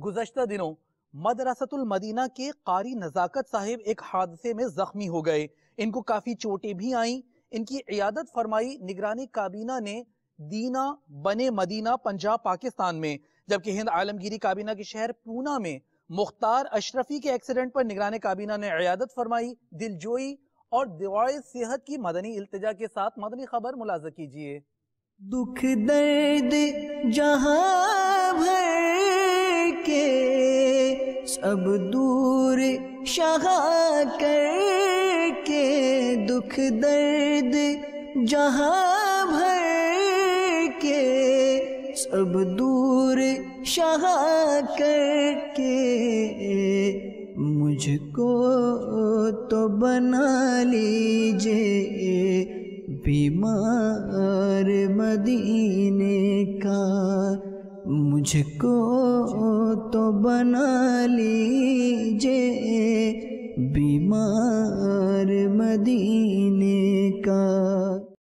گزشتہ دنوں مدرسۃ المدینہ کے قاری نزاکت صاحب ایک حادثے میں زخمی ہو گئے. ان کو کافی چوٹیں بھی آئیں. ان کی عیادت فرمائی نگرانی کابینہ نے دینا بنے مدینہ پنجاب پاکستان میں، جبکہ ہند عالمگیری کابینہ کے شہر پونا میں مختار اشرفی کے ایکسیڈنٹ پر نگرانی کابینہ نے عیادت فرمائی. دلجوئی اور دعائے صحت کی مدنی التجا کے ساتھ مدنی خبر ملاحظہ کیجیے. دکھ درد جہاں بھر کے سب دور شہا کر کے، دکھ درد جہاں بھر کے سب دور شہا کر کے، مجھ کو تو بنا لیجئے بیمار مدینے کا، مجھ کو تو بنا لیجئے بیمار مدینے کا.